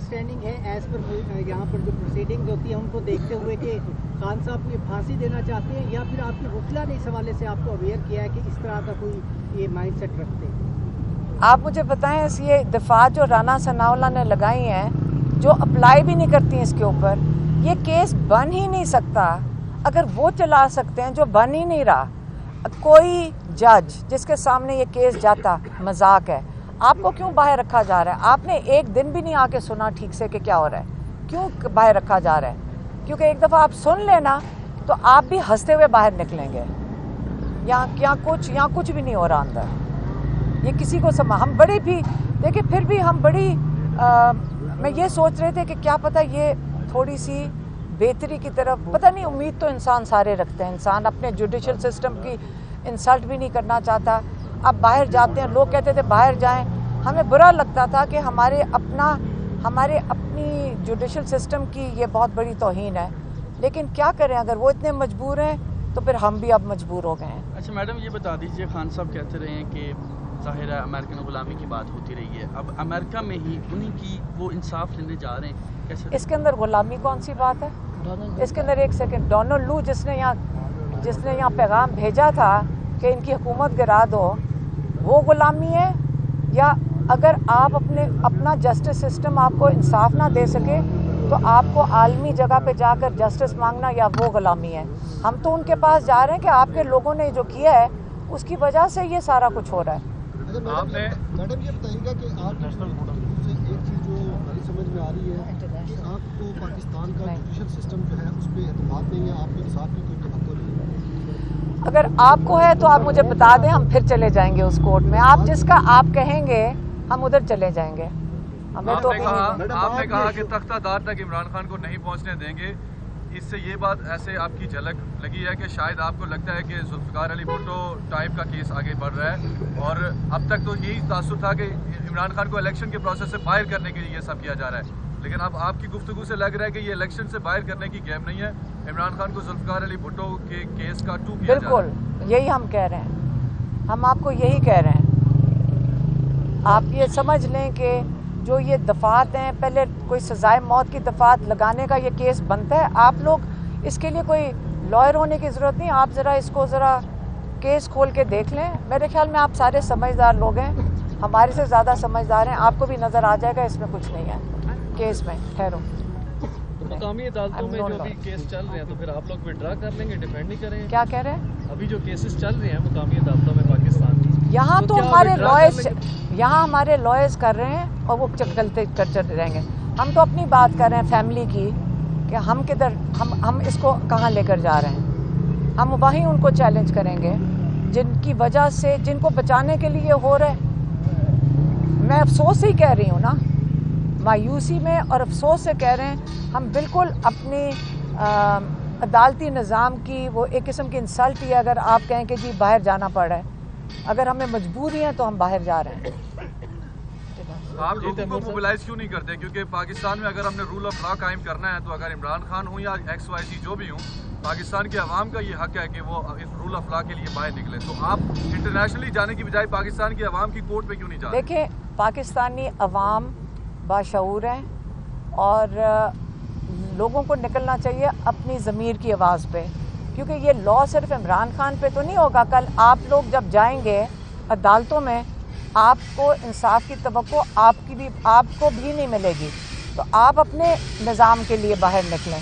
Understanding है as per यहाँ पर जो प्रोसीडिंग्स होती है उनको देखते हुए कि खान साहब ने फांसी देना चाहते हैं, या फिर आपकी वकीला ने इस हवाले से आपको अवेयर किया है कि इस तरह का कोई ये माइंड सेट रखते हैं? आप मुझे बताएं, ये दफात जो राना सनाउल्लाह ने लगाई हैं, जो अप्लाई भी नहीं करती हैं इसके ऊपर, ये केस बन ही नहीं सकता। अगर वो चला सकते हैं जो बन ही नहीं रहा, कोई जज जिसके सामने ये केस जाता मजाक है, आपको क्यों बाहर रखा जा रहा है? आपने एक दिन भी नहीं आके सुना ठीक से कि क्या हो रहा है, क्यों बाहर रखा जा रहा है? क्योंकि एक दफ़ा आप सुन लेना तो आप भी हंसते हुए बाहर निकलेंगे। यहाँ कुछ भी नहीं हो रहा अंदर, ये किसी को हम बड़े भी देखिए, फिर भी हम बड़ी मैं ये सोच रहे थे कि क्या पता ये थोड़ी सी बेहतरी की तरफ, पता नहीं, उम्मीद तो इंसान सारे रखते हैं, इंसान अपने जुडिशल सिस्टम की इंसल्ट भी नहीं करना चाहता। अब बाहर जाते हैं, लोग कहते थे बाहर जाएं, हमें बुरा लगता था कि हमारे अपनी जुडिशल सिस्टम की ये बहुत बड़ी तौहीन है, लेकिन क्या करें, अगर वो इतने मजबूर हैं तो फिर हम भी अब मजबूर हो गए हैं। अच्छा मैडम, ये बता दीजिए, खान साहब कहते रहे हैं कि ज़ाहिर है अमेरिकन गुलामी की बात होती रही है, अब अमेरिका में ही उन्हीं की वो इंसाफ लेने जा रहे हैं, कैसे? इसके अंदर गुलामी कौन सी बात है? इसके अंदर एक सेकंड, डोनाल्ड लू जिसने यहाँ पैगाम भेजा था कि इनकी हुकूमत गिरा दो, वो गुलामी है? या अगर आप अपना जस्टिस सिस्टम आपको इंसाफ ना दे सके तो आपको आलमी जगह पे जाकर जस्टिस मांगना, या वो गुलामी है? हम तो उनके पास जा रहे हैं कि आपके लोगों ने जो किया है उसकी वजह से ये सारा कुछ हो रहा है। आपने मैडम ये बताइएगा कि आप से एक चीज़ जो हमारी समझ में आ रही है कि आपको पाकिस्तान का जुडिशल सिस्टम जो है उस पर एतमाद नहीं है, आपके इंसाफ की कोई तवक्को नहीं है। अगर आपको है तो आप मुझे बता दें, हम फिर चले जाएंगे उस कोर्ट में। आप जिसका आप कहेंगे हम उधर चले जाएंगे। हमें तो आपने कहा कि तख्तादार तक इमरान खान को नहीं पहुंचने देंगे, इससे ये बात ऐसे आपकी झलक लगी है कि शायद आपको लगता है कि जुल्फ़िकार अली भुट्टो टाइप का केस आगे बढ़ रहा है, और अब तक तो यही तासुर था कि इमरान खान को इलेक्शन के प्रोसेस से बाहर करने के लिए ये सब किया जा रहा है, लेकिन अब आपकी गुफ्तगू से लग रहा है कि ये इलेक्शन से बाहर करने की गेम नहीं है, इमरान खान को जुल्फ़िकार अली भुट्टो के केस का टू किया जा रहा है। बिल्कुल यही हम कह रहे हैं, हम आपको यही कह रहे हैं। आप ये समझ लें कि जो ये दफात हैं, पहले कोई सजाए मौत की दफात लगाने का ये केस बनता है। आप लोग इसके लिए कोई लॉयर होने की ज़रूरत नहीं, आप ज़रा इसको ज़रा केस खोल के देख लें। मेरे ख्याल में आप सारे समझदार लोग हैं, हमारे से ज़्यादा समझदार हैं, आपको भी नज़र आ जाएगा इसमें कुछ नहीं है केस में। ठहरो, मुकामी अदालतों में जो अभी केस चल रहे हैं, तो फिर आप लोग विड्रा कर लेंगे, डिफेंड नहीं करेंगे? क्या कह रहे हैं? अभी जो केसेस चल रहे हैं मुकामी अदालतों में पाकिस्तान की, यहाँ तो हमारे लॉयर्स कर रहे हैं और वो करते रहेंगे। हम तो अपनी बात कर रहे हैं फैमिली की कि हम किधर, हम इसको कहाँ लेकर जा रहे हैं। हम वहीं उनको चैलेंज करेंगे जिनकी वजह से, जिनको बचाने के लिए हो रहा है। मैं अफसोस से ही कह रही हूँ ना, मायूसी में और अफसोस से कह रहे हैं। हम बिल्कुल अपनी अदालती निज़ाम की वो एक किस्म की इंसल्ट ही है अगर आप कहें कि जी बाहर जाना पड़ रहा है। अगर हमें मजबूरी है तो हम बाहर जा रहे हैं। आप लोगों को मोबिलाइज क्यों नहीं करते? क्योंकि पाकिस्तान में अगर हमने रूल ऑफ लॉ कायम करना है तो अगर इमरान खान हो या XYZ जो भी हो, पाकिस्तान के अवाम का ये हक है कि वो इस रूल ऑफ लॉ के लिए बाहर निकले। तो आप इंटरनेशनली जाने की बजाय पाकिस्तान के अवाम की कोर्ट पे क्यों नहीं जा रहे? देखिए, पाकिस्तानी अवाम बाशऊर हैं और लोगों को निकलना चाहिए अपनी ज़मीर की आवाज़ पे, क्योंकि ये लॉ सिर्फ इमरान खान पे तो नहीं होगा। कल आप लोग जब जाएंगे अदालतों में, आपको इंसाफ की तवक्को आपको भी नहीं मिलेगी। तो आप अपने निज़ाम के लिए बाहर निकलें,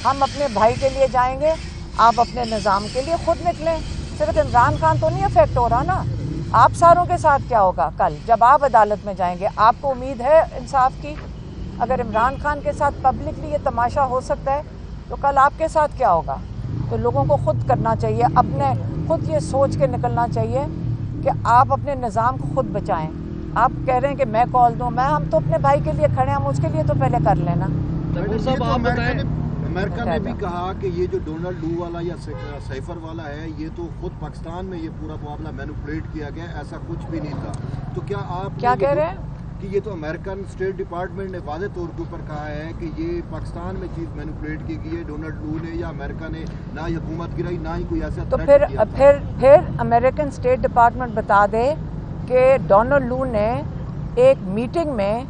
हम अपने भाई के लिए जाएंगे, आप अपने निज़ाम के लिए खुद निकलें। सिर्फ इमरान खान तो नहीं अफेक्ट हो रहा ना, आप सारों के साथ क्या होगा कल जब आप अदालत में जाएंगे? आपको उम्मीद है इंसाफ की? अगर इमरान खान के साथ पब्लिकली ये तमाशा हो सकता है तो कल आपके साथ क्या होगा? तो लोगों को खुद करना चाहिए, अपने खुद ये सोच के निकलना चाहिए कि आप अपने निज़ाम को खुद बचाएं। आप कह रहे हैं कि मैं कॉल दूं, हम तो अपने भाई के लिए खड़े हैं, हम उसके लिए तो पहले कर लेना। अमेरिका ने भी कहा कि ये जो डोनाल्ड लू वाला या साइफर वाला है, ये तो खुद पाकिस्तान में ये पूरा मामला मैनिपुलेट किया गया, ऐसा कुछ भी नहीं था। तो क्या आप क्या कह रहे हैं कि ये तो अमेरिकन स्टेट डिपार्टमेंट ने वाज़े तौर के ऊपर कहा है कि ये पाकिस्तान में चीज़ मैनिपुलेट की गई है, डोनाल्ड लू ने या अमेरिका ने ना ही हुकूमत गिराई ना ही कोई ऐसा। तो फिर अमेरिकन स्टेट डिपार्टमेंट बता दे कि डोनाल्ड लू ने एक मीटिंग में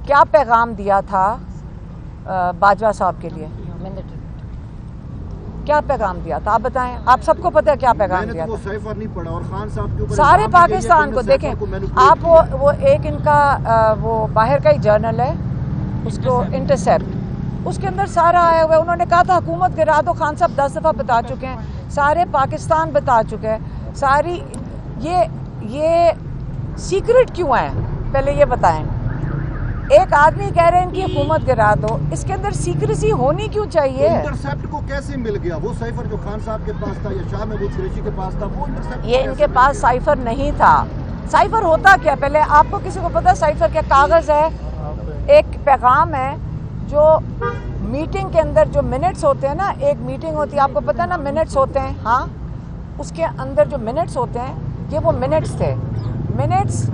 کیا پیغام دیا تھا باجوہ صاحب کے لیے؟ کیا پیغام دیا تھا آپ بتائیں؟ آپ سب کو پتہ ہے کیا پیغام دیا تھا؟ سائفر نہیں پڑھا اور خان صاحب کے اوپر سارے پاکستان کو دیکھیں آپ، وہ ایک ان کا وہ باہر کا ہی جرنل ہے، اس کو انٹرسیپٹ، اس کے اندر سارا آیا ہوا ہے. انہوں نے کہا تھا حکومت گرا دو، خان صاحب 10 دفعہ بتا چکے ہیں، سارے پاکستان بتا چکے ہیں. ساری یہ سیکرٹ کیوں ہے پہلے یہ بتائیں. ایک آدمی کہہ رہے ہیں ان کی حکومت گرا دو، اس کے اندر سیکریسی ہونی کیوں چاہیے؟ انٹرسیپٹ کو کیسے مل گیا وہ سائفر جو خان صاحب کے پاس تھا یا شاہ محمود قریشی کے پاس تھا؟ وہ انٹرسیپٹ یہ ان کے پاس سائفر نہیں تھا. سائفر ہوتا کیا پہلے آپ کو کسی کو پتا؟ سائفر کیا کاغذ ہے، ایک پیغام ہے جو میٹنگ کے اندر جو منٹس ہوتے ہیں نا، ایک میٹنگ ہوتی ہے آپ کو پتا نا، منٹس ہوتے ہیں، ہاں اس کے اندر جو منٹس ہوتے ہیں یہ وہ منٹس تھے. منٹس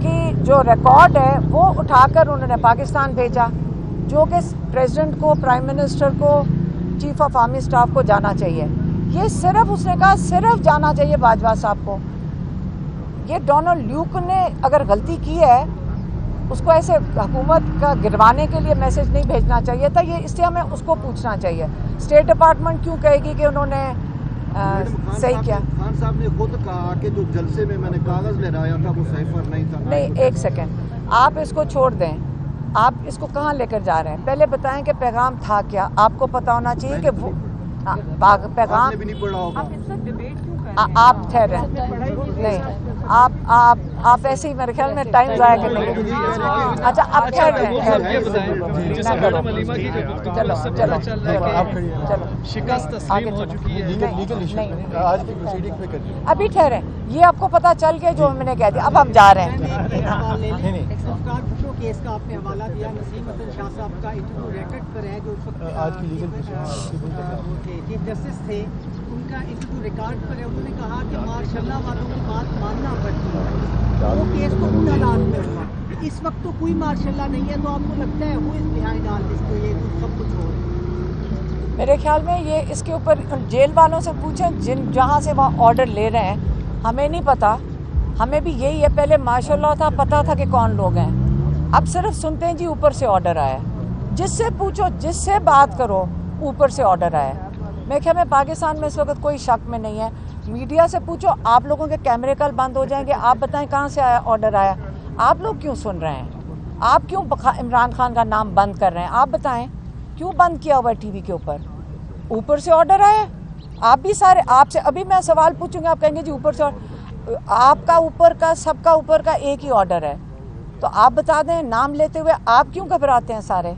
کی جو ریکارڈ ہے وہ اٹھا کر انہوں نے پاکستان بھیجا، جو کہ پریزیڈنٹ کو، پرائم منسٹر کو، چیف آف آرمی اسٹاف کو جانا چاہیے. یہ صرف اس نے کہا صرف جانا چاہیے باجوہ صاحب کو. یہ ڈونلڈ لیوک نے اگر غلطی کی ہے اس کو ایسے حکومت کا گروانے کے لیے میسج نہیں بھیجنا چاہیے تھا. یہ اس لیے ہمیں اس کو پوچھنا چاہیے. اسٹیٹ ڈپارٹمنٹ کیوں کہے گی کہ انہوں نے صحیح کیا؟ خان صاحب نے خود کہا کہ جو جلسے میں نے کاغذ لہرایا تھا وہ سائفر نہیں تھا. نہیں ایک سیکنڈ، آپ اس کو چھوڑ دیں. آپ اس کو کہاں لے کر جا رہے ہیں؟ پہلے بتائیں کہ پیغام تھا کیا. آپ کو پتا ہونا چاہیے کہ وہ پیغام بھی نہیں پڑھا ہوگا. آپ ٹھہرے نہیں، آپ ایسے ہی میرے خیال میں ٹائم ضائع کرنے کے لیے. اچھا آپ ٹھہرے چلو چلو چلو شکست تسلیم ہو چکی ہے. ابھی ٹھہرے. یہ آپ کو پتا چل گیا جو میں نے کہہ دیا. اب ہم جا رہے ہیں. کیس کا آپ نے حوالہ دیا. نسیم حسن شاہ صاحب کا انٹرویو ریکارڈ پر ہے جو اس وقت چیف جسٹس تھے، ان کا انٹرویو ریکارڈ پر ہے. انہوں نے کہا کہ ماشاء اللہ والوں کی بات ماننا پڑتی ہے. وہ کیس کو بڑا رات میں ہوا. اس وقت تو کوئی ماشاء اللہ نہیں ہے، تو آپ کو لگتا ہے وہ اس بہائنڈ آل دس کو یہ سب کچھ ہو رہا ہے؟ میرے خیال میں یہ اس کے اوپر جیل والوں سے پوچھیں جہاں سے وہاں آرڈر لے رہے ہیں. ہمیں نہیں پتا. ہمیں بھی یہی ہے، پہلے ماشاء اللہ تھا، پتا تھا کہ کون لوگ ہیں. اب صرف سنتے ہیں جی اوپر سے آرڈر آیا. جس سے پوچھو، جس سے بات کرو، اوپر سے آرڈر آیا. میرے خیال میں پاکستان میں اس وقت کوئی شک میں نہیں ہے. میڈیا سے پوچھو، آپ لوگوں کے کیمرے کل بند ہو جائیں گے. آپ بتائیں کہاں سے آیا آرڈر آیا. آپ لوگ کیوں سن رہے ہیں؟ آپ کیوں عمران خان کا نام بند کر رہے ہیں؟ آپ بتائیں کیوں بند کیا ہوا ہے ٹی وی کے اوپر؟ اوپر سے آرڈر آیا. آپ بھی سارے، آپ سے ابھی میں سوال پوچھوں گا، آپ کہیں گے جی اوپر سے. آپ کا اوپر کا، سب کا اوپر کا ایک ہی آرڈر ہے. تو آپ بتا دیں نام لیتے ہوئے آپ کیوں گھبراتے ہیں سارے؟